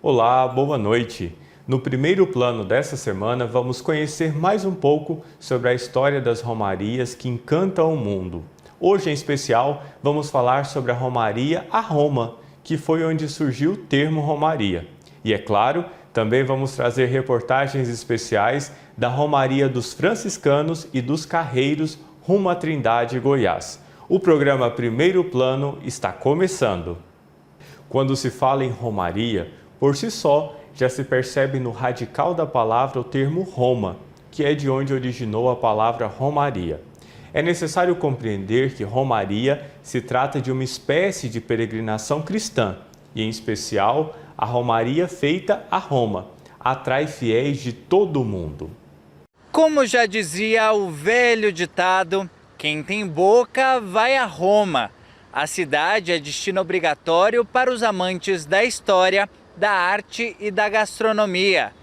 Olá, boa noite. No primeiro plano dessa semana, vamos conhecer mais um pouco sobre a história das romarias que encantam o mundo. Hoje, em especial, vamos falar sobre a Romaria a Roma, que foi onde surgiu o termo Romaria. E é claro, também vamos trazer reportagens especiais da Romaria dos Franciscanos e dos Carreiros rumo à Trindade, Goiás. O programa Primeiro Plano está começando. Quando se fala em Romaria, por si só, já se percebe no radical da palavra o termo Roma, que é de onde originou a palavra Romaria. É necessário compreender que Romaria se trata de uma espécie de peregrinação cristã, e em especial, a Romaria feita a Roma, atrai fiéis de todo o mundo. Como já dizia o velho ditado, quem tem boca vai a Roma. A cidade é destino obrigatório para os amantes da história, da arte e da gastronomia.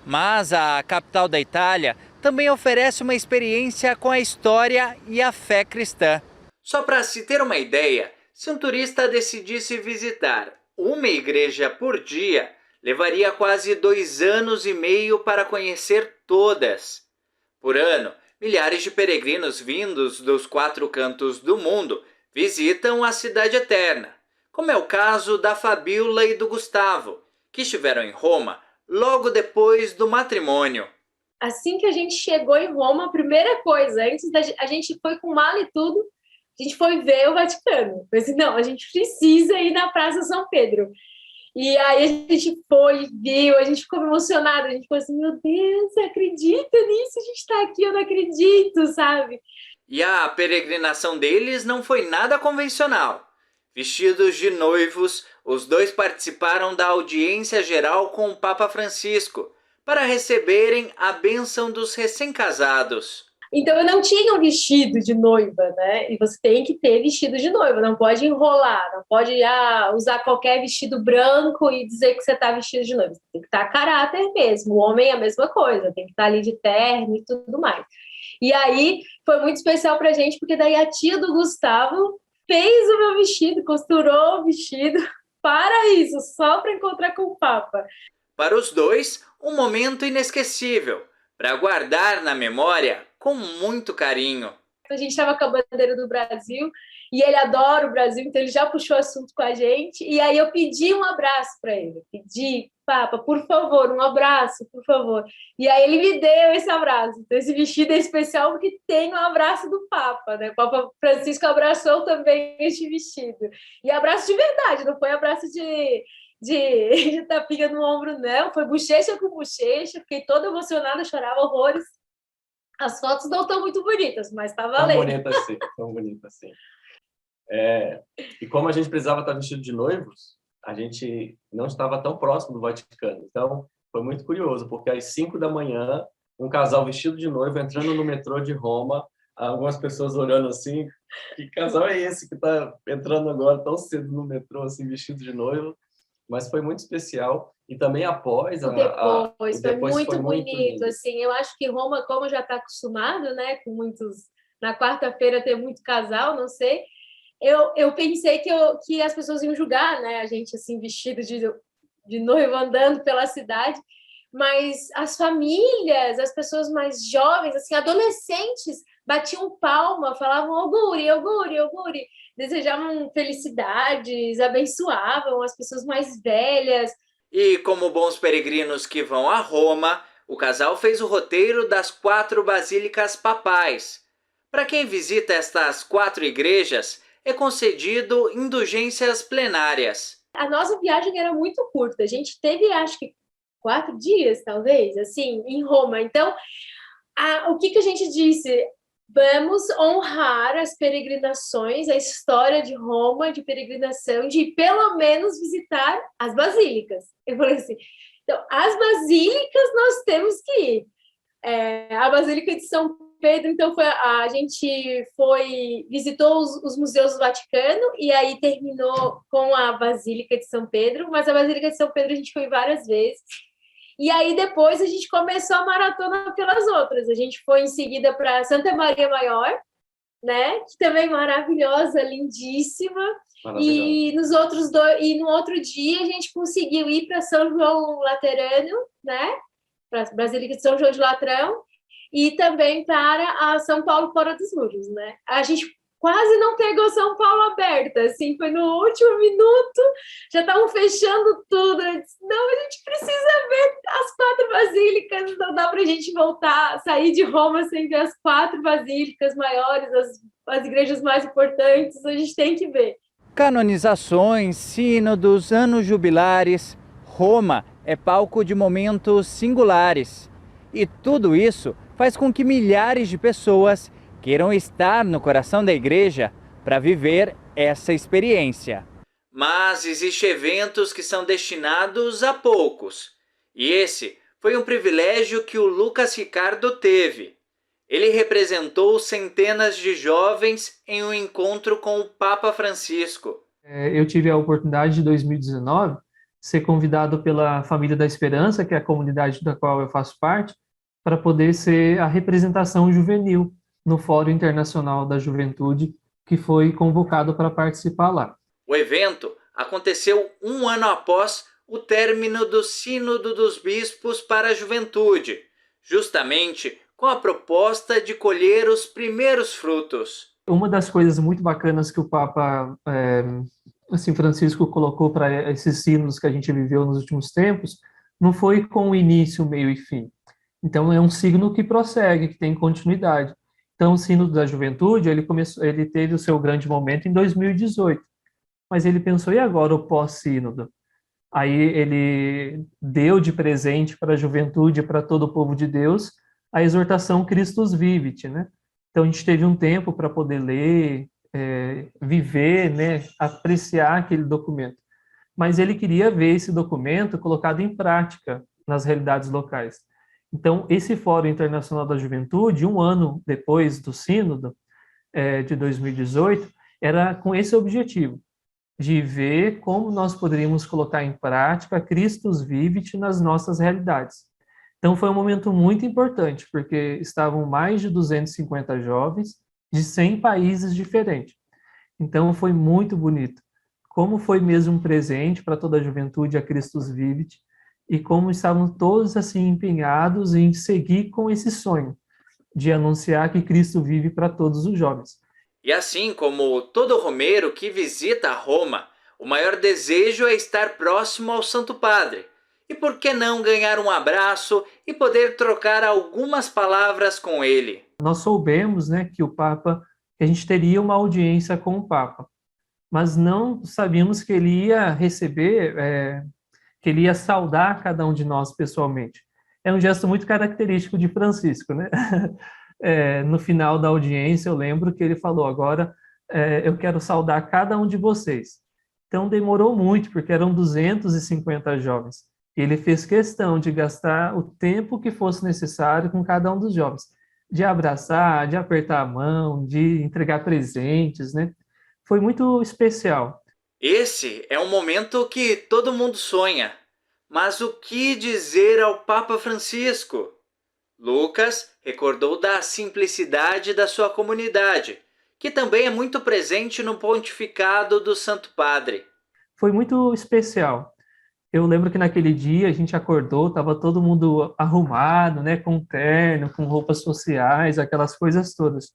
Mas a capital da Itália também oferece uma experiência com a história e a fé cristã. Só para se ter uma ideia, se um turista decidisse visitar uma igreja por dia, levaria quase 2 anos e meio para conhecer todas. Por ano, milhares de peregrinos vindos dos 4 cantos do mundo visitam a Cidade Eterna, como é o caso da Fabíola e do Gustavo, que estiveram em Roma logo depois do matrimônio. Assim que a gente chegou em Roma, a primeira coisa, a gente foi com mala e tudo, a gente foi ver o Vaticano. Eu disse, não, a gente precisa ir na Praça São Pedro. E aí a gente foi, viu, a gente ficou emocionada, a gente ficou assim, meu Deus, você acredita nisso? A gente está aqui, eu não acredito, sabe? E a peregrinação deles não foi nada convencional. Vestidos de noivos, os dois participaram da audiência geral com o Papa Francisco para receberem a bênção dos recém-casados. Então eu não tinha um vestido de noiva, né? E você tem que ter vestido de noiva, não pode enrolar, não pode usar qualquer vestido branco e dizer que você está vestido de noiva. Você tem que estar a caráter mesmo. O homem é a mesma coisa, tem que estar ali de terno e tudo mais. E aí foi muito especial pra gente, porque daí a tia do Gustavo fez o meu vestido, costurou o vestido para isso, só para encontrar com o Papa. Para os dois, um momento inesquecível, para guardar na memória com muito carinho. A gente estava com a bandeira do Brasil e ele adora o Brasil, então ele já puxou assunto com a gente. E aí eu pedi um abraço para ele. Pedi, Papa, por favor, um abraço, por favor. E aí ele me deu esse abraço. Então esse vestido é especial porque tem o abraço do Papa, né? O Papa Francisco abraçou também este vestido. E abraço de verdade, não foi abraço de tapinha no ombro, não. Foi bochecha com bochecha. Fiquei toda emocionada, chorava horrores. As fotos não estão muito bonitas, mas tá valendo. Tão bonita assim. E como a gente precisava estar vestido de noivos, a gente não estava tão próximo do Vaticano. Então, foi muito curioso, porque às 5 da manhã, um casal vestido de noivo entrando no metrô de Roma, algumas pessoas olhando assim, que casal é esse que está entrando agora tão cedo no metrô, assim, vestido de noivo? Mas foi muito especial. E também após... Depois foi muito bonito. Lindo. Assim, eu acho que Roma, como já está acostumado, né, com muitos... Na quarta-feira ter muito casal, não sei. Eu pensei que as pessoas iam julgar, né, a gente assim, vestido de noivo andando pela cidade. Mas as famílias, as pessoas mais jovens, assim, adolescentes, batiam palma, falavam auguri, auguri, auguri, desejavam felicidades, abençoavam as pessoas mais velhas. E como bons peregrinos que vão a Roma, o casal fez o roteiro das 4 basílicas papais. Para quem visita estas 4 igrejas, é concedido indulgências plenárias. A nossa viagem era muito curta, a gente teve, acho que 4 dias, talvez, assim, em Roma. Então, o que a gente disse? Vamos honrar as peregrinações, a história de Roma, de peregrinação, de pelo menos visitar as basílicas. Eu falei assim, então, as basílicas nós temos que ir. A Basílica de São Pedro, então, a gente visitou os museus do Vaticano e aí terminou com a Basílica de São Pedro, mas a Basílica de São Pedro a gente foi várias vezes. E aí depois a gente começou a maratona pelas outras. A gente foi em seguida para Santa Maria Maior, né? Que também maravilhosa, lindíssima. Maravilhoso. E no outro dia a gente conseguiu ir para São João Laterano, né? Para a Basílica de São João de Latrão, e também para a São Paulo Fora dos Muros, né? A gente quase não pegou São Paulo aberta, assim, foi no último minuto, já estavam fechando tudo. Eu disse, não, a gente precisa ver as 4 basílicas, não dá para a gente voltar, sair de Roma sem ver as 4 basílicas maiores, as igrejas mais importantes, a gente tem que ver. Canonizações, sínodos, anos jubilares, Roma é palco de momentos singulares. E tudo isso faz com que milhares de pessoas queiram estar no coração da igreja para viver essa experiência. Mas existem eventos que são destinados a poucos. E esse foi um privilégio que o Lucas Ricardo teve. Ele representou centenas de jovens em um encontro com o Papa Francisco. Eu tive a oportunidade, de 2019, ser convidado pela Família da Esperança, que é a comunidade da qual eu faço parte, para poder ser a representação juvenil no Fórum Internacional da Juventude, que foi convocado para participar lá. O evento aconteceu um ano após o término do Sínodo dos Bispos para a Juventude, justamente com a proposta de colher os primeiros frutos. Uma das coisas muito bacanas que o Papa Francisco colocou para esses sínodos que a gente viveu nos últimos tempos, não foi com início, meio e fim. Então, é um signo que prossegue, que tem continuidade. Então, o Sínodo da Juventude, ele teve o seu grande momento em 2018, mas ele pensou, e agora o pós-sínodo? Aí ele deu de presente para a juventude, para todo o povo de Deus, a exortação Christus Vivit, né? Então, a gente teve um tempo para poder ler, viver, né, apreciar aquele documento. Mas ele queria ver esse documento colocado em prática nas realidades locais. Então, esse Fórum Internacional da Juventude, um ano depois do Sínodo de 2018, era com esse objetivo, de ver como nós poderíamos colocar em prática Christus Vivit nas nossas realidades. Então, foi um momento muito importante, porque estavam mais de 250 jovens de 100 países diferentes. Então, foi muito bonito. Como foi mesmo um presente para toda a juventude a Christus Vivit, e como estavam todos assim empenhados em seguir com esse sonho de anunciar que Cristo vive para todos os jovens. E assim como todo romeiro que visita Roma, o maior desejo é estar próximo ao Santo Padre. E por que não ganhar um abraço e poder trocar algumas palavras com ele? Nós soubemos, né, que a gente teria uma audiência com o Papa, mas não sabíamos que ele ia receber, que ele ia saudar cada um de nós pessoalmente. É um gesto muito característico de Francisco, né? No final da audiência, eu lembro que ele falou, agora eu quero saudar cada um de vocês. Então, demorou muito, porque eram 250 jovens. Ele fez questão de gastar o tempo que fosse necessário com cada um dos jovens, de abraçar, de apertar a mão, de entregar presentes, né? Foi muito especial. Esse é um momento que todo mundo sonha. Mas o que dizer ao Papa Francisco? Lucas recordou da simplicidade da sua comunidade, que também é muito presente no pontificado do Santo Padre. Foi muito especial. Eu lembro que naquele dia a gente acordou, estava todo mundo arrumado, né, com terno, com roupas sociais, aquelas coisas todas.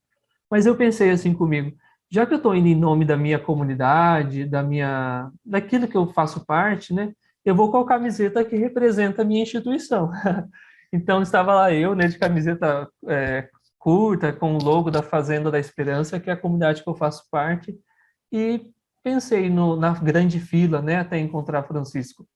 Mas eu pensei assim comigo, já que eu estou indo em nome da minha comunidade, daquilo que eu faço parte, né, eu vou com a camiseta que representa a minha instituição. Então, estava lá eu, né, de camiseta curta, com o logo da Fazenda da Esperança, que é a comunidade que eu faço parte, e pensei na grande fila, né, até encontrar Francisco.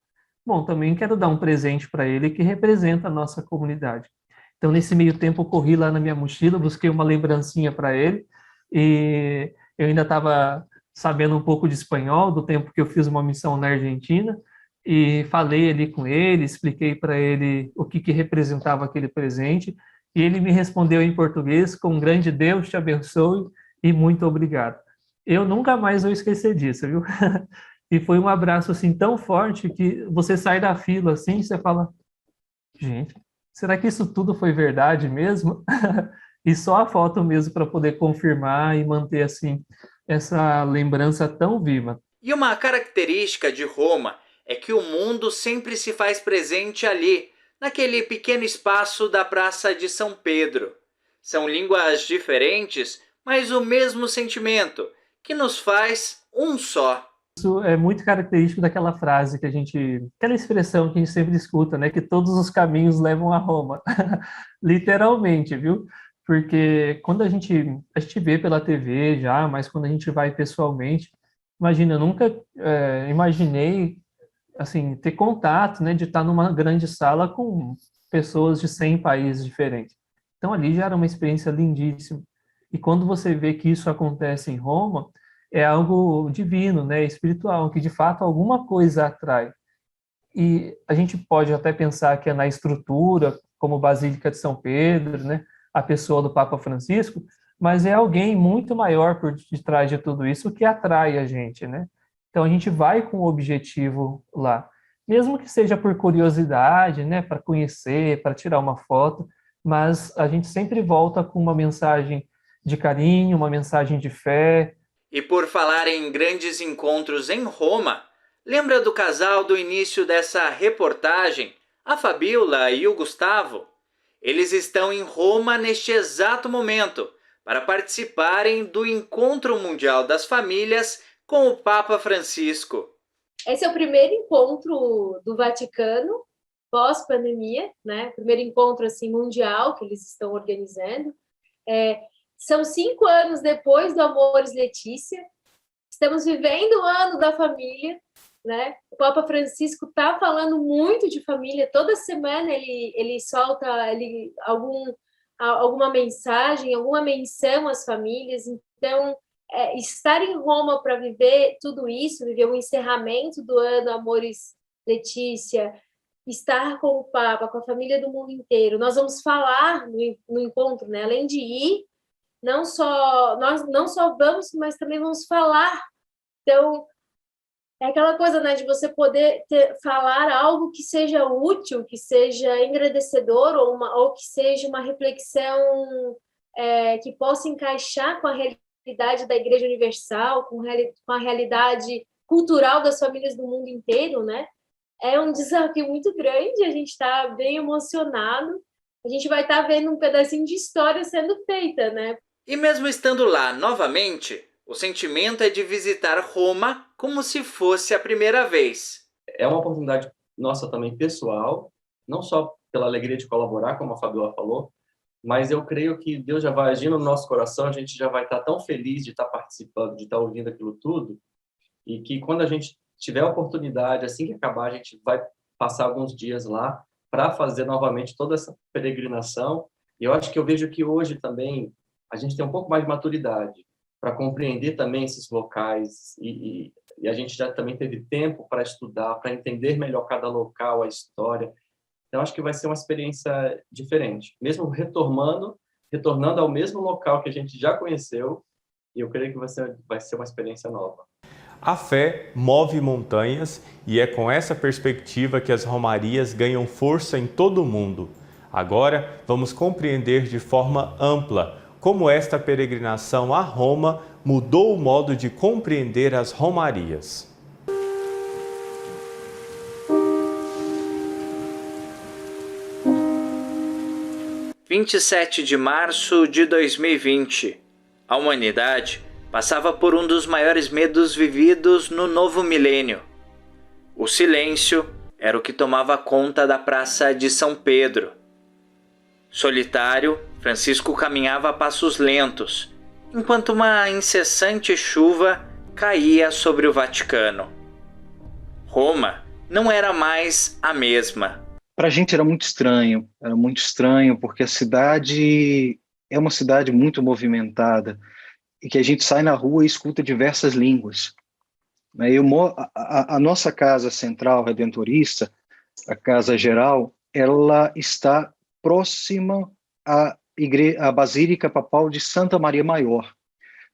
Bom, também quero dar um presente para ele que representa a nossa comunidade. Então, nesse meio tempo, eu corri lá na minha mochila, busquei uma lembrancinha para ele, e eu ainda estava sabendo um pouco de espanhol, do tempo que eu fiz uma missão na Argentina, e falei ali com ele, expliquei para ele o que representava aquele presente, e ele me respondeu em português, com um grande Deus te abençoe e muito obrigado. Eu nunca mais vou esquecer disso, viu? E foi um abraço assim tão forte que você sai da fila assim e você fala, gente, será que isso tudo foi verdade mesmo? e só a foto mesmo para poder confirmar e manter assim essa lembrança tão viva. E uma característica de Roma é que o mundo sempre se faz presente ali, naquele pequeno espaço da Praça de São Pedro. São línguas diferentes, mas o mesmo sentimento, que nos faz um só. Isso é muito característico daquela frase que aquela expressão que a gente sempre escuta, né, que todos os caminhos levam a Roma. Literalmente, viu? Porque quando a gente vê pela TV já, mas quando a gente vai pessoalmente, imagina, eu nunca imaginei assim ter contato, né, de estar numa grande sala com pessoas de 100 países diferentes. Então ali já era uma experiência lindíssima. E quando você vê que isso acontece em Roma, é algo divino, né, espiritual, que de fato alguma coisa atrai. E a gente pode até pensar que é na estrutura, como Basílica de São Pedro, né, a pessoa do Papa Francisco, mas é alguém muito maior por detrás de tudo isso que atrai a gente, né? Então a gente vai com o objetivo lá, mesmo que seja por curiosidade, né, para conhecer, para tirar uma foto, mas a gente sempre volta com uma mensagem de carinho, uma mensagem de fé. E por falar em grandes encontros em Roma, lembra do casal do início dessa reportagem, a Fabíola e o Gustavo? Eles estão em Roma neste exato momento para participarem do Encontro Mundial das Famílias com o Papa Francisco. Esse é o primeiro encontro do Vaticano pós-pandemia, né? Primeiro encontro assim mundial que eles estão organizando. São 5 anos depois do Amores Letícia. Estamos vivendo o ano da família, né? O Papa Francisco está falando muito de família. Toda semana ele solta alguma mensagem, alguma menção às famílias. Então, estar em Roma para viver tudo isso, viver o encerramento do ano Amores Letícia, estar com o Papa, com a família do mundo inteiro. Nós vamos falar no encontro, né? Além de ir, nós não só vamos, mas também vamos falar. Então, é aquela coisa, né, de você poder falar algo que seja útil, que seja engrandecedor, ou que seja uma reflexão que possa encaixar com a realidade da Igreja Universal, com a realidade cultural das famílias do mundo inteiro, né? É um desafio muito grande, a gente está bem emocionado. A gente vai estar vendo um pedacinho de história sendo feita, né? E mesmo estando lá novamente, o sentimento é de visitar Roma como se fosse a primeira vez. É uma oportunidade nossa também pessoal, não só pela alegria de colaborar, como a Fabiola falou, mas eu creio que Deus já vai agir no nosso coração, a gente já vai estar tão feliz de estar participando, de estar ouvindo aquilo tudo, e que quando a gente tiver a oportunidade, assim que acabar, a gente vai passar alguns dias lá para fazer novamente toda essa peregrinação. E eu acho que eu vejo que hoje também a gente tem um pouco mais de maturidade para compreender também esses locais e a gente já também teve tempo para estudar, para entender melhor cada local, a história. Então, acho que vai ser uma experiência diferente. Mesmo retornando ao mesmo local que a gente já conheceu, e eu creio que vai ser uma experiência nova. A fé move montanhas e é com essa perspectiva que as romarias ganham força em todo o mundo. Agora, vamos compreender de forma ampla como esta peregrinação a Roma mudou o modo de compreender as romarias. – 27 de março de 2020. A humanidade passava por um dos maiores medos vividos no novo milênio. O silêncio era o que tomava conta da Praça de São Pedro. Solitário, Francisco caminhava a passos lentos, enquanto uma incessante chuva caía sobre o Vaticano. Roma não era mais a mesma. Para a gente era muito estranho porque a cidade é uma cidade muito movimentada e que a gente sai na rua e escuta diversas línguas. A nossa casa central redentorista, a Casa Geral, ela está próxima à Basílica Papal de Santa Maria Maior,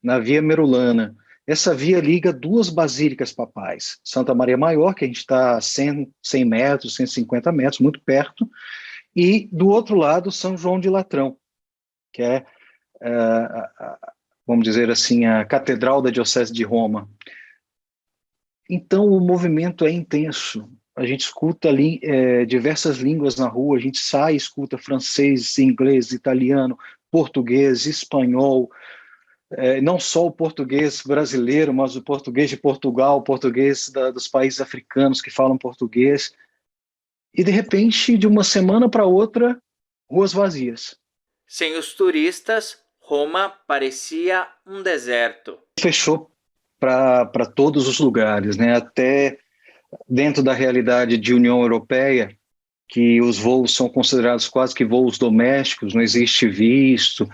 na Via Merulana. Essa via liga 2 basílicas papais, Santa Maria Maior, que a gente está a 100 metros, 150 metros, muito perto, e do outro lado, São João de Latrão, que é vamos dizer assim, a Catedral da Diocese de Roma. Então, o movimento é intenso. A gente escuta ali diversas línguas na rua, a gente sai e escuta francês, inglês, italiano, português, espanhol, não só o português brasileiro, mas o português de Portugal, o português dos países africanos que falam português. E, de repente, de uma semana para outra, ruas vazias. Sem os turistas, Roma parecia um deserto. Fechou para todos os lugares, né? Até dentro da realidade de União Europeia, que os voos são considerados quase que voos domésticos, não existe visto.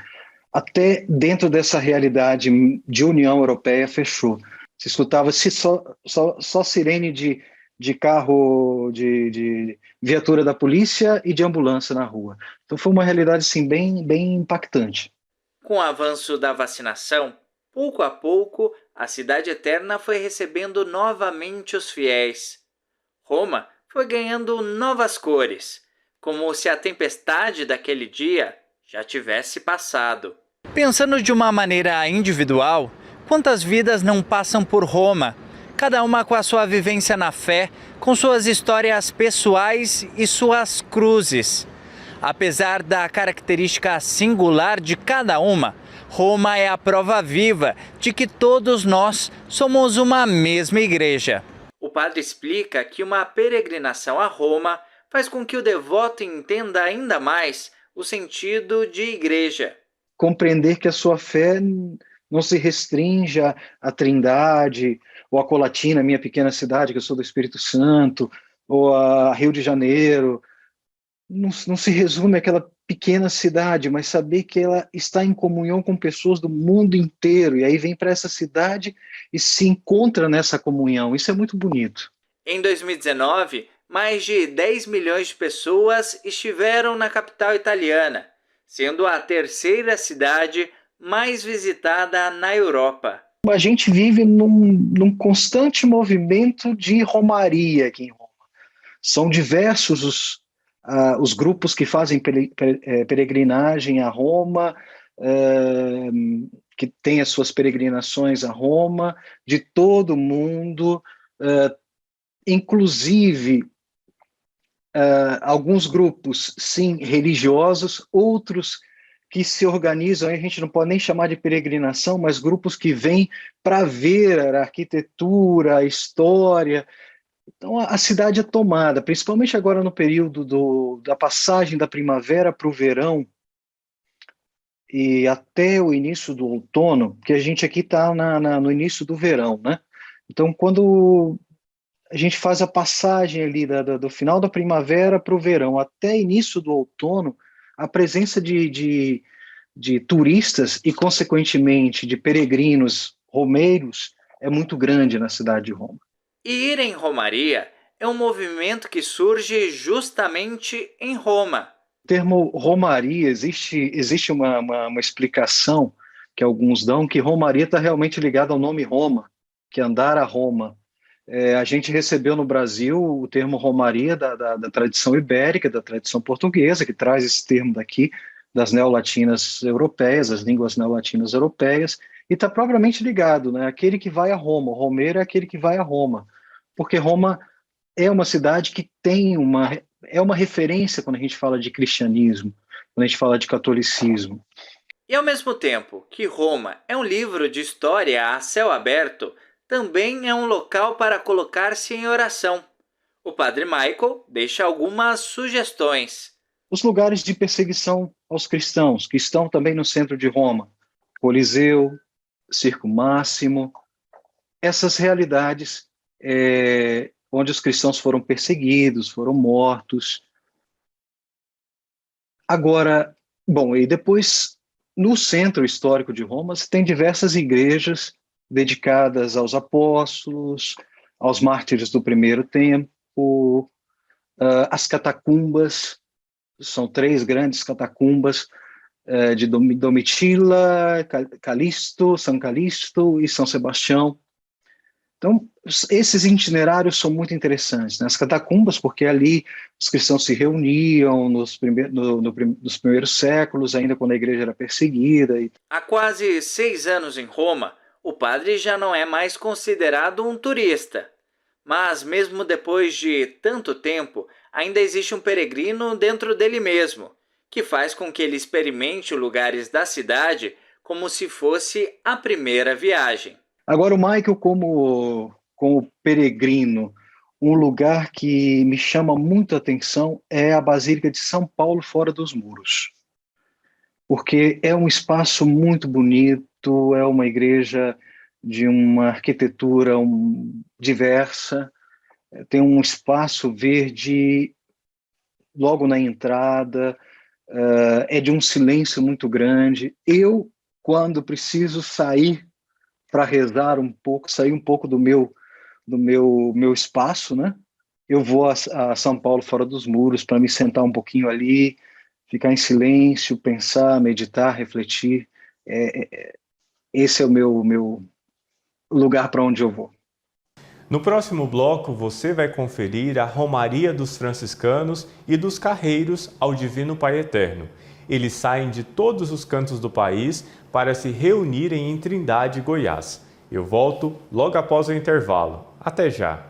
Até dentro dessa realidade de União Europeia fechou. Se escutava-se só sirene de carro, de viatura da polícia e de ambulância na rua. Então foi uma realidade assim, bem impactante. Com o avanço da vacinação, pouco a pouco, a Cidade Eterna foi recebendo novamente os fiéis. Roma foi ganhando novas cores, como se a tempestade daquele dia já tivesse passado. Pensando de uma maneira individual, quantas vidas não passam por Roma, cada uma com a sua vivência na fé, com suas histórias pessoais e suas cruzes. Apesar da característica singular de cada uma, Roma é a prova viva de que todos nós somos uma mesma igreja. O padre explica que uma peregrinação a Roma faz com que o devoto entenda ainda mais o sentido de igreja. Compreender que a sua fé não se restringe à Trindade, ou a Colatina, minha pequena cidade, que eu sou do Espírito Santo, ou a Rio de Janeiro. Não se resume àquela pequena cidade, mas saber que ela está em comunhão com pessoas do mundo inteiro, e aí vem para essa cidade e se encontra nessa comunhão. Isso é muito bonito. Em 2019, mais de 10 milhões de pessoas estiveram na capital italiana, sendo a terceira cidade mais visitada na Europa. A gente vive num constante movimento de romaria aqui em Roma. São diversos os grupos que fazem peregrinagem a Roma, que têm as suas peregrinações a Roma, de todo o mundo, inclusive alguns grupos, sim, religiosos, outros que se organizam, a gente não pode nem chamar de peregrinação, mas grupos que vêm para ver a arquitetura, a história. Então, a cidade é tomada, principalmente agora no período da passagem da primavera para o verão e até o início do outono, que a gente aqui está no início do verão, né? Então, quando a gente faz a passagem ali do final da primavera para o verão até início do outono, a presença de turistas e, consequentemente, de peregrinos romeiros é muito grande na cidade de Roma. E ir em romaria é um movimento que surge justamente em Roma. O termo romaria, existe uma explicação que alguns dão, que romaria está realmente ligada ao nome Roma, que é andar a Roma. A gente recebeu no Brasil o termo romaria da tradição ibérica, da tradição portuguesa, que traz esse termo daqui, das neolatinas europeias, as línguas neolatinas europeias, e está propriamente ligado, né? Aquele que vai a Roma, o romeiro é aquele que vai a Roma, porque Roma é uma cidade que tem é uma referência quando a gente fala de cristianismo, quando a gente fala de catolicismo. E ao mesmo tempo que Roma é um livro de história a céu aberto, também é um local para colocar-se em oração. O padre Michael deixa algumas sugestões. Os lugares de perseguição aos cristãos, que estão também no centro de Roma, Coliseu, Circo Máximo, essas realidades onde os cristãos foram perseguidos, foram mortos. Agora, bom, e depois, no centro histórico de Roma, você tem diversas igrejas dedicadas aos apóstolos, aos mártires do primeiro tempo, as catacumbas, são 3 grandes catacumbas, de Domitila, Calixto, São Calixto e São Sebastião. Então, esses itinerários são muito interessantes, né? As catacumbas, porque ali os cristãos se reuniam nos primeiros séculos, ainda quando a igreja era perseguida. Há quase 6 anos em Roma, o padre já não é mais considerado um turista. Mas, mesmo depois de tanto tempo, ainda existe um peregrino dentro dele mesmo, que faz com que ele experimente lugares da cidade como se fosse a primeira viagem. Agora, o Michael, como peregrino, um lugar que me chama muito a atenção é a Basílica de São Paulo, fora dos muros. Porque é um espaço muito bonito, é uma igreja de uma arquitetura diversa, tem um espaço verde logo na entrada, é de um silêncio muito grande. Eu, quando preciso sair para rezar um pouco, sair um pouco do meu espaço, né? Eu vou a São Paulo, fora dos muros, para me sentar um pouquinho ali, ficar em silêncio, pensar, meditar, refletir. Esse é o meu lugar para onde eu vou. No próximo bloco, você vai conferir a Romaria dos Franciscanos e dos Carreiros ao Divino Pai Eterno. Eles saem de todos os cantos do país para se reunirem em Trindade, Goiás. Eu volto logo após o intervalo. Até já!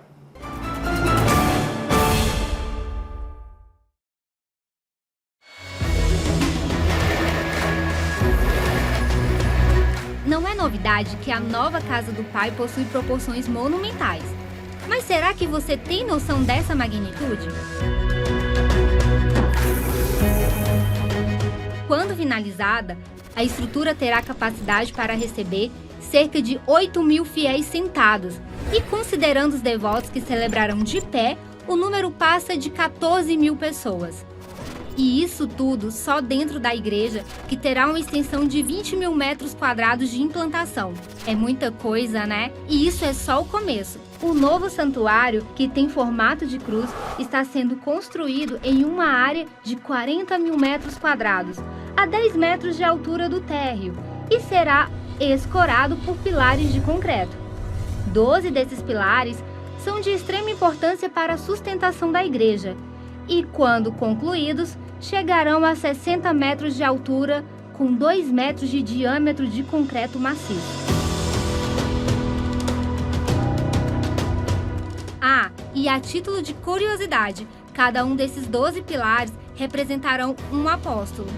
Não é novidade que a nova Casa do Pai possui proporções monumentais. Mas será que você tem noção dessa magnitude? Quando finalizada, a estrutura terá capacidade para receber cerca de 8.000 fiéis sentados, e considerando os devotos que celebrarão de pé, o número passa de 14.000 pessoas. E isso tudo só dentro da igreja, que terá uma extensão de 20.000 metros quadrados de implantação. É muita coisa, né? E isso é só o começo. O novo santuário, que tem formato de cruz, está sendo construído em uma área de 40.000 metros quadrados, a 10 metros de altura do térreo, e será escorado por pilares de concreto. 12 desses pilares são de extrema importância para a sustentação da igreja, e quando concluídos, chegarão a 60 metros de altura, com 2 metros de diâmetro de concreto maciço. Ah, e a título de curiosidade, cada um desses 12 pilares representarão um apóstolo.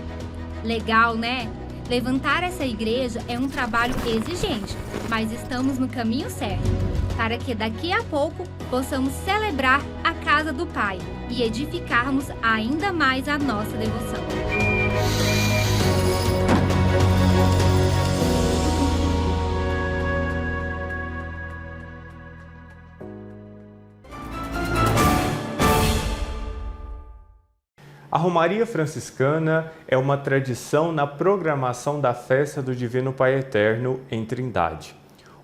Legal, né? Levantar essa igreja é um trabalho exigente, mas estamos no caminho certo, para que daqui a pouco possamos celebrar a casa do Pai e edificarmos ainda mais a nossa devoção. A Romaria Franciscana é uma tradição na programação da festa do Divino Pai Eterno em Trindade.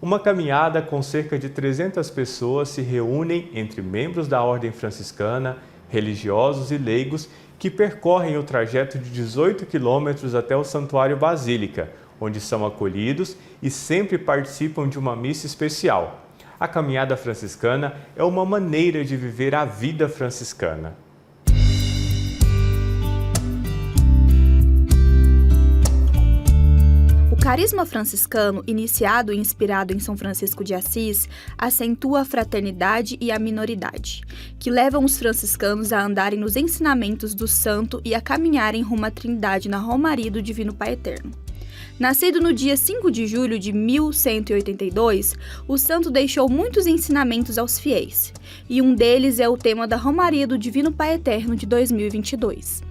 Uma caminhada com cerca de 300 pessoas se reúnem entre membros da Ordem Franciscana, religiosos e leigos que percorrem o trajeto de 18 quilômetros até o Santuário Basílica, onde são acolhidos e sempre participam de uma missa especial. A caminhada franciscana é uma maneira de viver a vida franciscana. O carisma franciscano, iniciado e inspirado em São Francisco de Assis, acentua a fraternidade e a minoridade, que levam os franciscanos a andarem nos ensinamentos do santo e a caminharem rumo à Trindade na Romaria do Divino Pai Eterno. Nascido no dia 5 de julho de 1182, o santo deixou muitos ensinamentos aos fiéis, e um deles é o tema da Romaria do Divino Pai Eterno de 2022.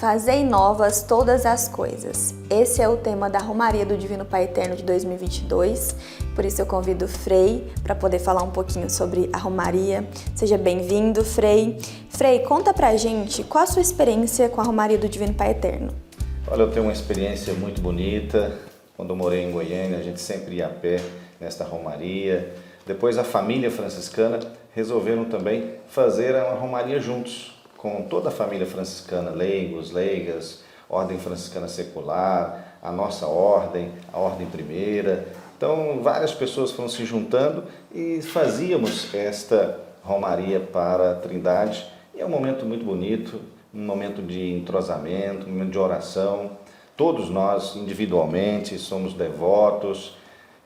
Fazei novas todas as coisas. Esse é o tema da Romaria do Divino Pai Eterno de 2022. Por isso eu convido o Frei para poder falar um pouquinho sobre a Romaria. Seja bem-vindo, Frei. Frei, conta pra gente qual a sua experiência com a Romaria do Divino Pai Eterno. Olha, eu tenho uma experiência muito bonita. Quando eu morei em Goiânia, a gente sempre ia a pé nesta Romaria. Depois a família franciscana resolveram também fazer uma Romaria juntos, com toda a família franciscana, leigos, leigas, Ordem Franciscana Secular, a nossa ordem, a ordem primeira. Então, várias pessoas foram se juntando e fazíamos esta romaria para a Trindade. E é um momento muito bonito, um momento de entrosamento, um momento de oração. Todos nós, individualmente, somos devotos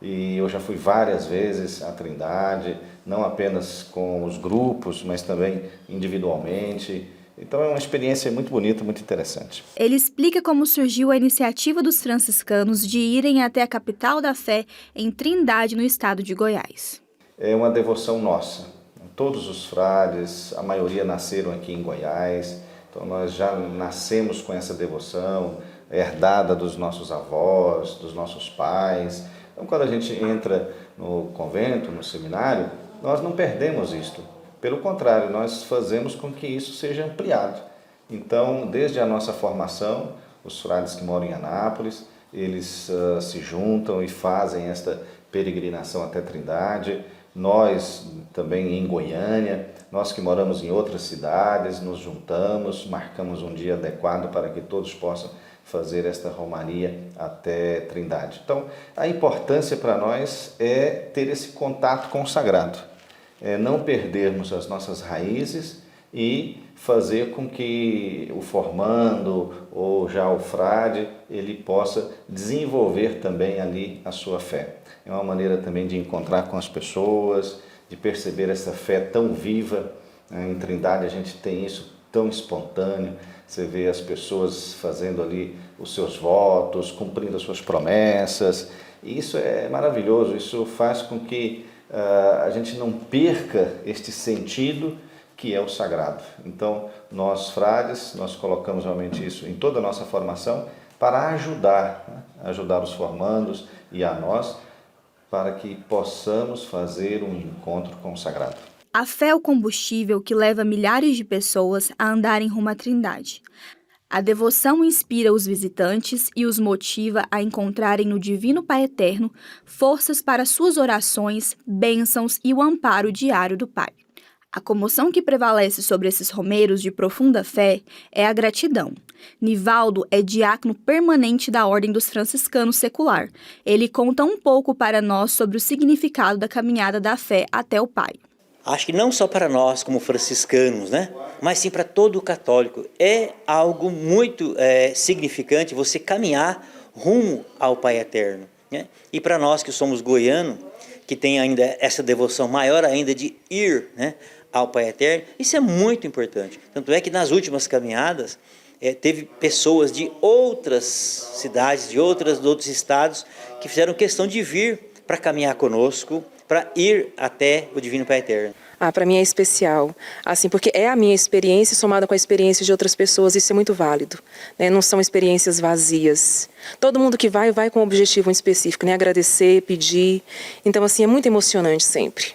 e eu já fui várias vezes à Trindade, não apenas com os grupos, mas também individualmente. Então é uma experiência muito bonita, muito interessante. Ele explica como surgiu a iniciativa dos franciscanos de irem até a capital da fé, em Trindade, no estado de Goiás. É uma devoção nossa. Todos os frades, a maioria nasceram aqui em Goiás, então nós já nascemos com essa devoção, herdada dos nossos avós, dos nossos pais. Então quando a gente entra no convento, no seminário, nós não perdemos isto. Pelo contrário, nós fazemos com que isso seja ampliado. Então, desde a nossa formação, os frades que moram em Anápolis, eles se juntam e fazem esta peregrinação até Trindade. Nós, também em Goiânia, nós que moramos em outras cidades, nos juntamos, marcamos um dia adequado para que todos possam fazer esta romaria até Trindade. Então, a importância para nós é ter esse contato com o sagrado. Não perdermos as nossas raízes e fazer com que o formando ou já o frade, ele possa desenvolver também ali a sua fé. É uma maneira também de encontrar com as pessoas, de perceber essa fé tão viva. Em Trindade a gente tem isso tão espontâneo, você vê as pessoas fazendo ali os seus votos, cumprindo as suas promessas, e isso é maravilhoso, isso faz com que a gente não perca este sentido que é o sagrado. Então, nós frades, nós colocamos realmente isso em toda a nossa formação para ajudar os formandos e a nós, para que possamos fazer um encontro com o sagrado. A fé é o combustível que leva milhares de pessoas a andarem rumo à Trindade. A devoção inspira os visitantes e os motiva a encontrarem no Divino Pai Eterno forças para suas orações, bênçãos e o amparo diário do Pai. A comoção que prevalece sobre esses romeiros de profunda fé é a gratidão. Nivaldo é diácono permanente da Ordem dos Franciscanos Secular. Ele conta um pouco para nós sobre o significado da caminhada da fé até o Pai. Acho que não só para nós como franciscanos, né? Mas sim para todo o católico. É algo muito significante você caminhar rumo ao Pai Eterno, né? E para nós que somos goianos, que tem ainda essa devoção maior ainda de ir, né, ao Pai Eterno, isso é muito importante. Tanto é que nas últimas caminhadas teve pessoas de outras cidades, de outros estados, que fizeram questão de vir para caminhar conosco, para ir até o Divino Pai Eterno. Para mim é especial, assim, porque é a minha experiência somada com a experiência de outras pessoas, isso é muito válido, né? Não são experiências vazias. Todo mundo que vai com um objetivo específico, né? Agradecer, pedir, então assim, é muito emocionante sempre.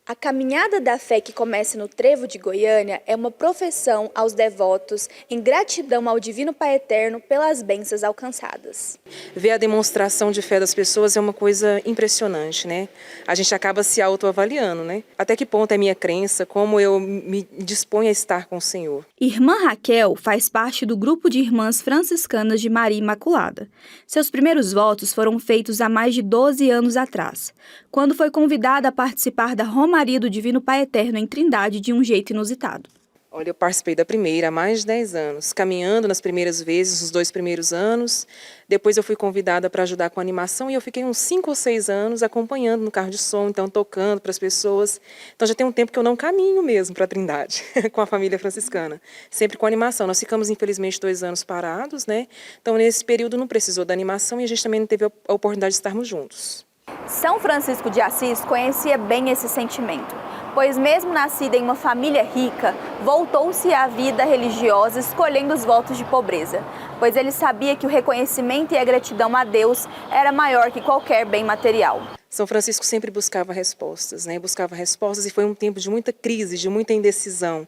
A caminhada da fé que começa no Trevo de Goiânia é uma profissão aos devotos em gratidão ao Divino Pai Eterno pelas bênçãos alcançadas. Ver a demonstração de fé das pessoas é uma coisa impressionante, né? A gente acaba se autoavaliando, né? Até que ponto é minha crença, como eu me disponho a estar com o Senhor. Irmã Raquel faz parte do grupo de irmãs franciscanas de Maria Imaculada. Seus primeiros votos foram feitos há mais de 12 anos atrás, quando foi convidada a participar da Romaria do Divino Pai Eterno em Trindade de um jeito inusitado. Olha, eu participei da primeira há mais de 10 anos, caminhando nas primeiras vezes, os 2 primeiros anos. Depois eu fui convidada para ajudar com a animação e eu fiquei uns 5 ou 6 anos acompanhando no carro de som, então tocando para as pessoas. Então já tem um tempo que eu não caminho mesmo para a Trindade, com a família franciscana, sempre com animação. Nós ficamos, infelizmente, 2 anos parados, né? Então nesse período não precisou da animação e a gente também não teve a oportunidade de estarmos juntos. São Francisco de Assis conhecia bem esse sentimento, pois mesmo nascida em uma família rica, voltou-se à vida religiosa escolhendo os votos de pobreza, pois ele sabia que o reconhecimento e a gratidão a Deus era maior que qualquer bem material. São Francisco sempre buscava respostas, né? Buscava respostas e foi um tempo de muita crise, de muita indecisão.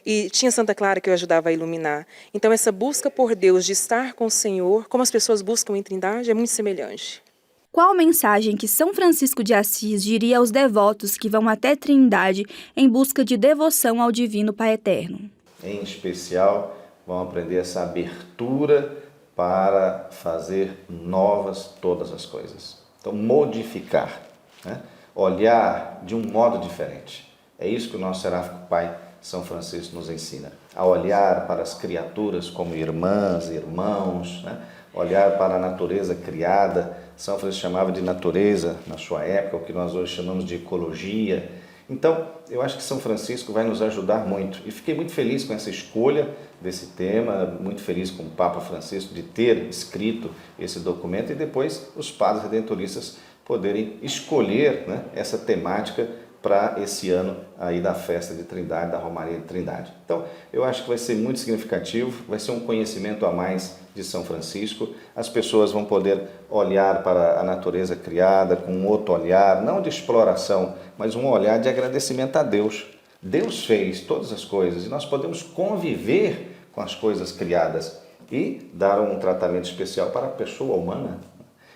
E tinha Santa Clara que eu ajudava a iluminar. Então essa busca por Deus, de estar com o Senhor, como as pessoas buscam em Trindade, é muito semelhante. Qual mensagem que São Francisco de Assis diria aos devotos que vão até Trindade em busca de devoção ao Divino Pai Eterno? Em especial, vão aprender essa abertura para fazer novas todas as coisas. Então, modificar, né? Olhar de um modo diferente. É isso que o nosso seráfico Pai São Francisco nos ensina. A olhar para as criaturas como irmãs, irmãos, né? Olhar para a natureza criada. São Francisco chamava de natureza na sua época, o que nós hoje chamamos de ecologia. Então, eu acho que São Francisco vai nos ajudar muito. E fiquei muito feliz com essa escolha desse tema, muito feliz com o Papa Francisco de ter escrito esse documento e depois os padres redentoristas poderem escolher, né, essa temática para esse ano aí da festa de Trindade, da Romaria de Trindade. Então, eu acho que vai ser muito significativo, vai ser um conhecimento a mais de São Francisco. As pessoas vão poder olhar para a natureza criada com um outro olhar, não de exploração, mas um olhar de agradecimento a Deus. Deus fez todas as coisas e nós podemos conviver com as coisas criadas e dar um tratamento especial para a pessoa humana.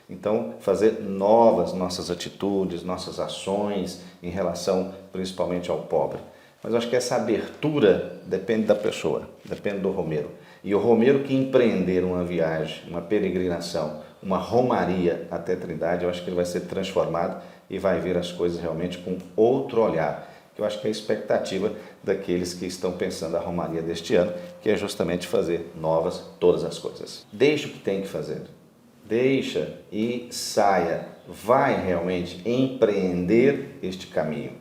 Então, fazer novas nossas atitudes, nossas ações em relação principalmente ao pobre. Mas eu acho que essa abertura depende da pessoa, depende do romeiro. E o romeiro que empreender uma viagem, uma peregrinação, uma romaria até Trindade, eu acho que ele vai ser transformado e vai ver as coisas realmente com outro olhar. Que eu acho que é a expectativa daqueles que estão pensando a romaria deste ano, que é justamente fazer novas todas as coisas. Deixa o que tem que fazer. Deixa e saia, vai realmente empreender este caminho.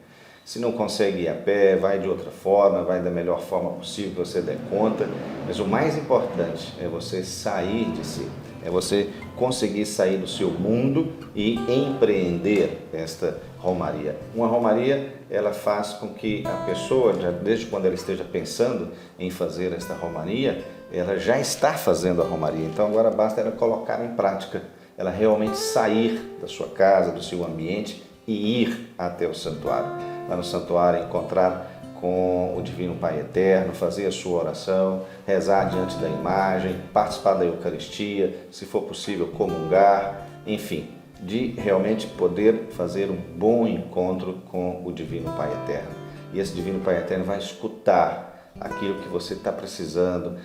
Se não consegue ir a pé, vai de outra forma, vai da melhor forma possível que você der conta, mas o mais importante é você sair de si, é você conseguir sair do seu mundo e empreender esta romaria. Uma romaria, ela faz com que a pessoa, desde quando ela esteja pensando em fazer esta romaria, ela já está fazendo a romaria, então agora basta ela colocar em prática, ela realmente sair da sua casa, do seu ambiente e ir até o santuário. Lá no santuário encontrar com o Divino Pai Eterno, fazer a sua oração, rezar diante da imagem, participar da Eucaristia, se for possível comungar, enfim, de realmente poder fazer um bom encontro com o Divino Pai Eterno. E esse Divino Pai Eterno vai escutar aquilo que você está precisando,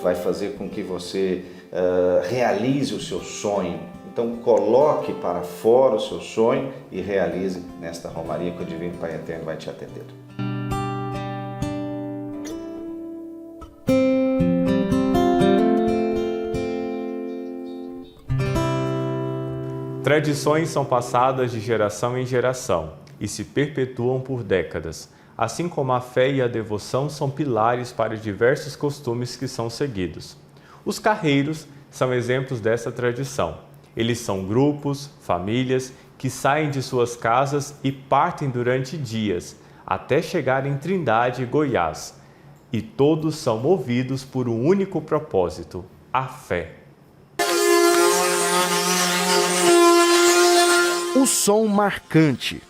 vai fazer com que você realize o seu sonho. Então coloque para fora o seu sonho e realize nesta romaria que o Divino Pai Eterno vai te atender. Tradições são passadas de geração em geração e se perpetuam por décadas. Assim como a fé e a devoção são pilares para diversos costumes que são seguidos. Os carreiros são exemplos dessa tradição. Eles são grupos, famílias, que saem de suas casas e partem durante dias, até chegar em Trindade, Goiás. E todos são movidos por um único propósito, a fé. O som marcante.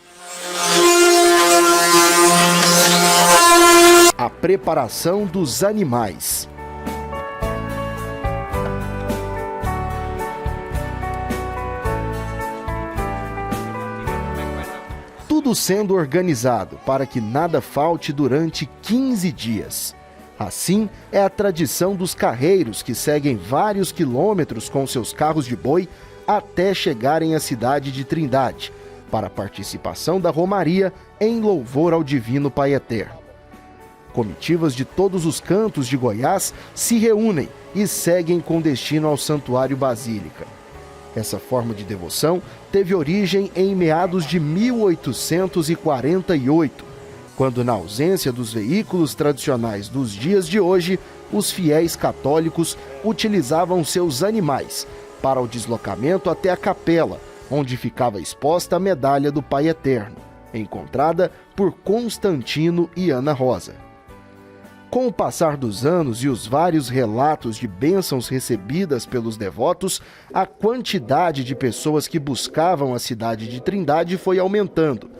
A preparação dos animais. Tudo sendo organizado para que nada falte durante 15 dias. Assim é a tradição dos carreiros que seguem vários quilômetros com seus carros de boi até chegarem à cidade de Trindade, para a participação da romaria em louvor ao Divino Pai Eterno. Comitivas de todos os cantos de Goiás se reúnem e seguem com destino ao Santuário Basílica. Essa forma de devoção teve origem em meados de 1848, quando, na ausência dos veículos tradicionais dos dias de hoje, os fiéis católicos utilizavam seus animais para o deslocamento até a capela, onde ficava exposta a medalha do Pai Eterno, encontrada por Constantino e Ana Rosa. Com o passar dos anos e os vários relatos de bênçãos recebidas pelos devotos, a quantidade de pessoas que buscavam a cidade de Trindade foi aumentando,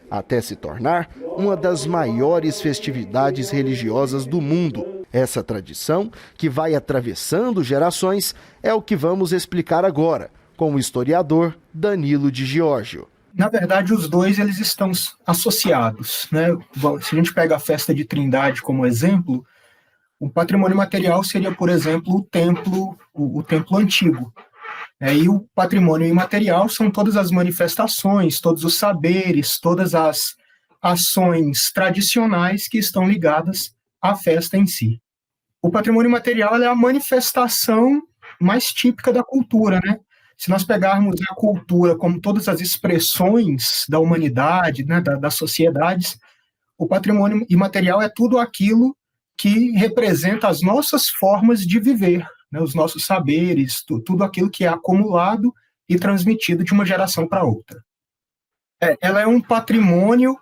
até se tornar uma das maiores festividades religiosas do mundo. Essa tradição, que vai atravessando gerações, é o que vamos explicar agora, com o historiador Danilo de Giorgio. Na verdade, os dois eles estão associados, né? Se a gente pega a festa de Trindade como exemplo, O patrimônio material seria, por exemplo, o templo antigo. E o patrimônio imaterial são todas as manifestações, todos os saberes, todas as ações tradicionais que estão ligadas à festa em si. O patrimônio material é a manifestação mais típica da cultura, né? Se nós pegarmos a cultura como todas as expressões da humanidade, né, das sociedades, o patrimônio imaterial é tudo aquilo que representa as nossas formas de viver, né, os nossos saberes, tudo aquilo que é acumulado e transmitido de uma geração para outra. Ela é um patrimônio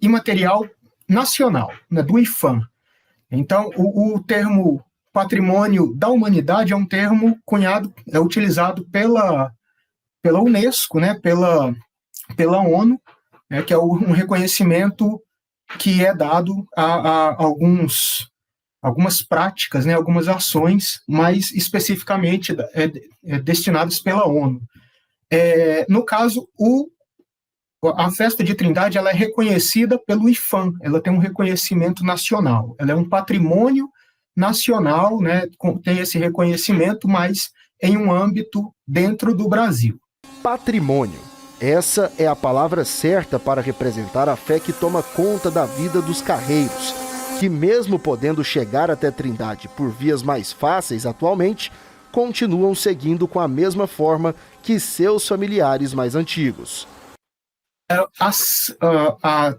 imaterial nacional, né, do IPHAN. Então, o termo patrimônio da humanidade é um termo cunhado, utilizado pela Unesco, né, pela ONU, né, que é um reconhecimento que é dado a algumas práticas, né, algumas ações, mais especificamente destinadas pela ONU. No caso, a festa de Trindade ela é reconhecida pelo IPHAN, ela tem um reconhecimento nacional, ela é um patrimônio nacional, né, tem esse reconhecimento, mas em um âmbito dentro do Brasil. Patrimônio. Essa é a palavra certa para representar a fé que toma conta da vida dos carreiros, que mesmo podendo chegar até Trindade por vias mais fáceis atualmente, continuam seguindo com a mesma forma que seus familiares mais antigos.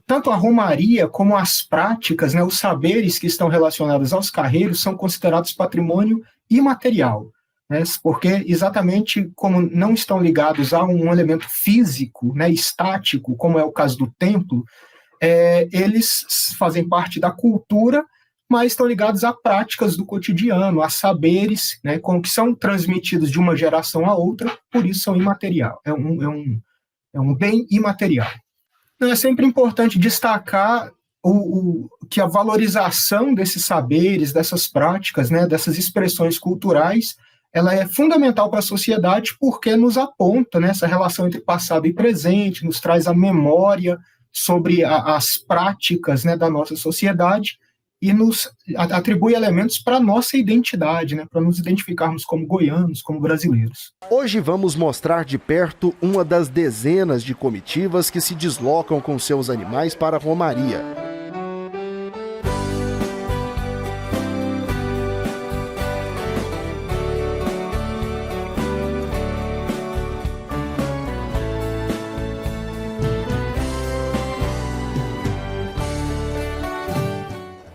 Tanto a romaria como as práticas, né, os saberes que estão relacionados aos carreiros são considerados patrimônio imaterial, né, porque exatamente como não estão ligados a um elemento físico, né, estático, como é o caso do templo, eles fazem parte da cultura, mas estão ligados a práticas do cotidiano, a saberes, né, que são transmitidos de uma geração a outra, por isso são imaterial. É um bem imaterial. Então, é sempre importante destacar que a valorização desses saberes, dessas práticas, né, dessas expressões culturais, ela é fundamental para a sociedade porque nos aponta, né, essa relação entre passado e presente, nos traz a memória sobre as práticas, né, da nossa sociedade e nos atribui elementos para a nossa identidade, né, para nos identificarmos como goianos, como brasileiros. Hoje vamos mostrar de perto uma das dezenas de comitivas que se deslocam com seus animais para a romaria.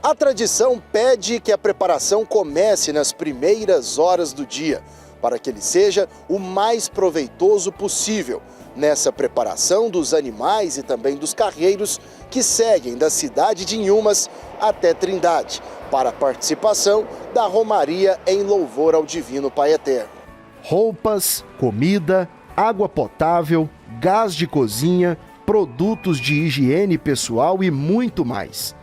A tradição pede que a preparação comece nas primeiras horas do dia, para que ele seja o mais proveitoso possível nessa preparação dos animais e também dos carreiros que seguem da cidade de Inhumas até Trindade, para a participação da romaria em louvor ao Divino Pai Eterno. Roupas, comida, água potável, gás de cozinha, produtos de higiene pessoal e muito mais.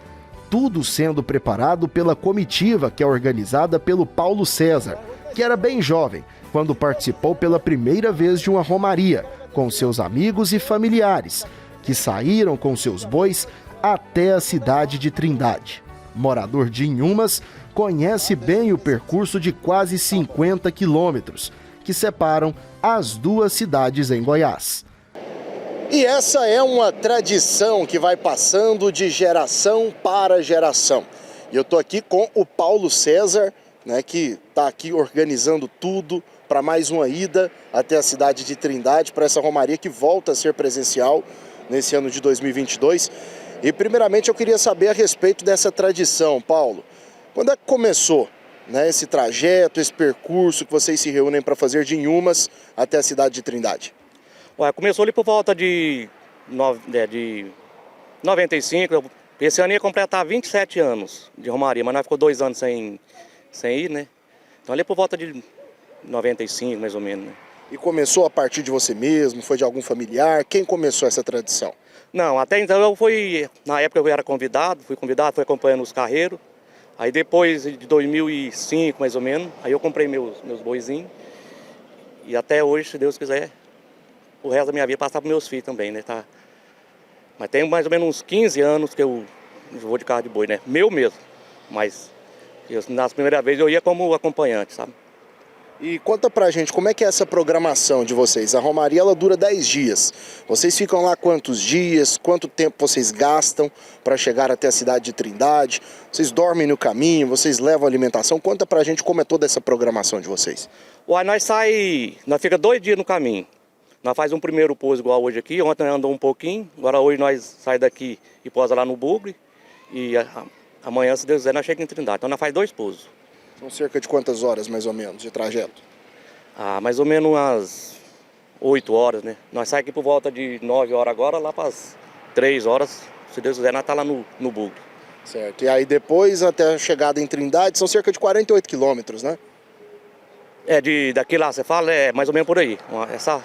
Tudo sendo preparado pela comitiva que é organizada pelo Paulo César, que era bem jovem quando participou pela primeira vez de uma romaria, com seus amigos e familiares, que saíram com seus bois até a cidade de Trindade. Morador de Inhumas, conhece bem o percurso de quase 50 quilômetros, que separam as duas cidades em Goiás. E essa é uma tradição que vai passando de geração para geração. E eu estou aqui com o Paulo César, né, que está aqui organizando tudo para mais uma ida até a cidade de Trindade, para essa romaria que volta a ser presencial nesse ano de 2022. E primeiramente eu queria saber a respeito dessa tradição, Paulo. Quando é que começou, né, esse trajeto, esse percurso que vocês se reúnem para fazer de Inhumas até a cidade de Trindade? Começou ali por volta de 95, esse ano ia completar 27 anos de romaria, mas nós ficou 2 anos sem ir, né? Então ali por volta de 95, mais ou menos. Né? E começou a partir de você mesmo, foi de algum familiar? Quem começou essa tradição? Não, até então na época eu era convidado, fui acompanhando os carreiros. Aí depois de 2005, mais ou menos, aí eu comprei meus boizinhos. E até hoje, se Deus quiser, o resto da minha vida passar para meus filhos também, né? Tá? Mas tem mais ou menos uns 15 anos que eu vou de carro de boi, né? Meu mesmo. Mas Nas primeiras vezes eu ia como acompanhante, sabe? E conta pra gente, como é que é essa programação de vocês? A romaria, ela dura 10 dias. Vocês ficam lá quantos dias? Quanto tempo vocês gastam para chegar até a cidade de Trindade? Vocês dormem no caminho? Vocês levam alimentação? Conta pra gente como é toda essa programação de vocês. Uai, nós fica 2 dias no caminho. Nós faz um primeiro pouso igual hoje aqui, ontem nós andamos um pouquinho, agora hoje nós sai daqui e pousa lá no Bugre. E amanhã, se Deus quiser, nós chegamos em Trindade. Então nós faz 2 pousos. São cerca de quantas horas, mais ou menos, de trajeto? Mais ou menos umas 8 horas, né? Nós saímos aqui por volta de 9 horas agora, lá para as 3 horas, se Deus quiser, nós tá lá no Bugre. Certo, e aí depois, até a chegada em Trindade, são cerca de 48 quilômetros, né? Daqui lá, você fala, é mais ou menos por aí. Essa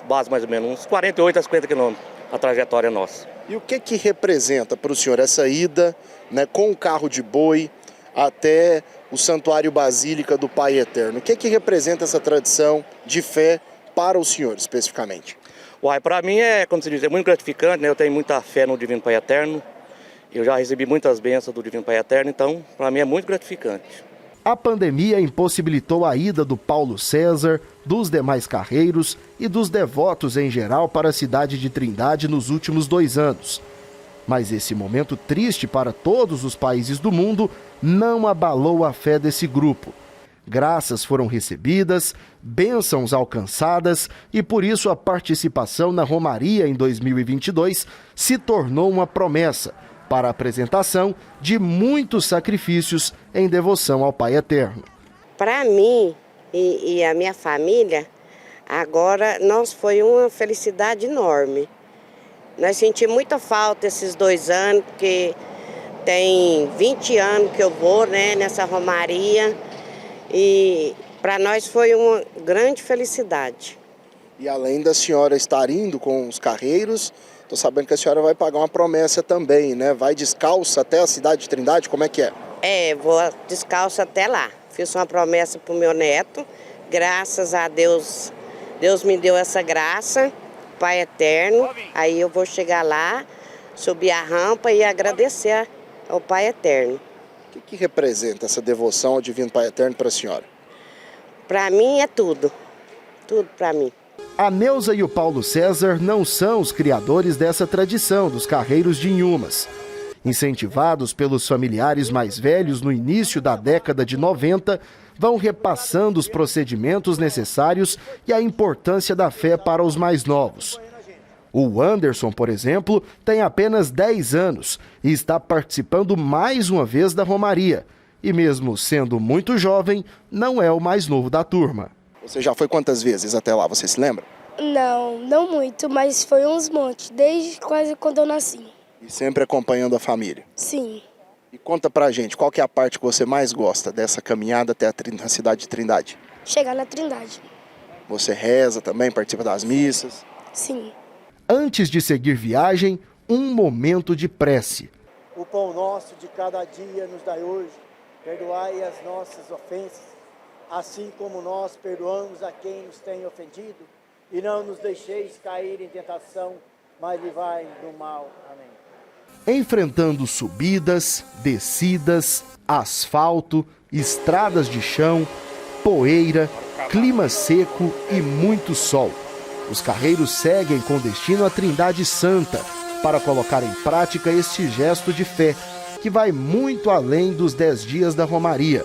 base mais ou menos, uns 48 a 50 quilômetros, a trajetória nossa. E o que representa para o senhor essa ida, né, com o carro de boi até o Santuário Basílica do Pai Eterno? O que representa essa tradição de fé para o senhor, especificamente? Para mim como se diz, é muito gratificante, né? Eu tenho muita fé no Divino Pai Eterno. Eu já recebi muitas bênçãos do Divino Pai Eterno, então para mim é muito gratificante. A pandemia impossibilitou a ida do Paulo César, dos demais carreiros e dos devotos em geral para a cidade de Trindade nos últimos 2 anos. Mas esse momento triste para todos os países do mundo não abalou a fé desse grupo. Graças foram recebidas, bênçãos alcançadas e por isso a participação na Romaria em 2022 se tornou uma promessa para a apresentação de muitos sacrifícios em devoção ao Pai Eterno. Para mim e a minha família, agora foi uma felicidade enorme. Nós sentimos muita falta esses 2 anos, porque tem 20 anos que eu vou, né, nessa romaria, e para nós foi uma grande felicidade. E além da senhora estar indo com os carreiros, estou sabendo que a senhora vai pagar uma promessa também, né? Vai descalça até a cidade de Trindade, como é que é? Vou descalça até lá. Fiz uma promessa para o meu neto, graças a Deus, Deus me deu essa graça, Pai Eterno. Aí eu vou chegar lá, subir a rampa e agradecer ao Pai Eterno. O que representa essa devoção ao Divino Pai Eterno para a senhora? Para mim é tudo para mim. A Neuza e o Paulo César não são os criadores dessa tradição dos carreiros de Inhumas. Incentivados pelos familiares mais velhos no início da década de 90, vão repassando os procedimentos necessários e a importância da fé para os mais novos. O Anderson, por exemplo, tem apenas 10 anos e está participando mais uma vez da Romaria. E mesmo sendo muito jovem, não é o mais novo da turma. Você já foi quantas vezes até lá, você se lembra? Não muito, mas foi uns montes, desde quase quando eu nasci. E sempre acompanhando a família? Sim. E conta pra gente, qual que é a parte que você mais gosta dessa caminhada até a cidade de Trindade? Chegar na Trindade. Você reza também, participa das missas? Sim. Antes de seguir viagem, um momento de prece. O pão nosso de cada dia nos dai hoje, perdoai as nossas ofensas, assim como nós perdoamos a quem nos tem ofendido, e não nos deixeis cair em tentação, mas livrai do mal. Amém. Enfrentando subidas, descidas, asfalto, estradas de chão, poeira, clima seco e muito sol. Os carreiros seguem com destino à Trindade Santa para colocar em prática este gesto de fé, que vai muito além dos 10 dias da Romaria,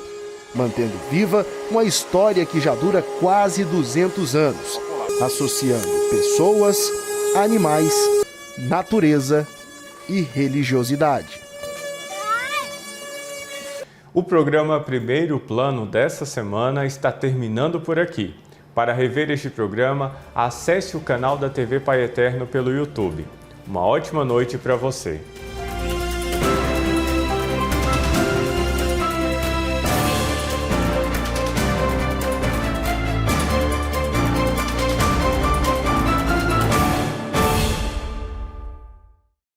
mantendo viva uma história que já dura quase 200 anos, associando pessoas, animais, natureza e religiosidade. O programa Primeiro Plano dessa semana está terminando por aqui. Para rever este programa, acesse o canal da TV Pai Eterno pelo YouTube. Uma ótima noite para você.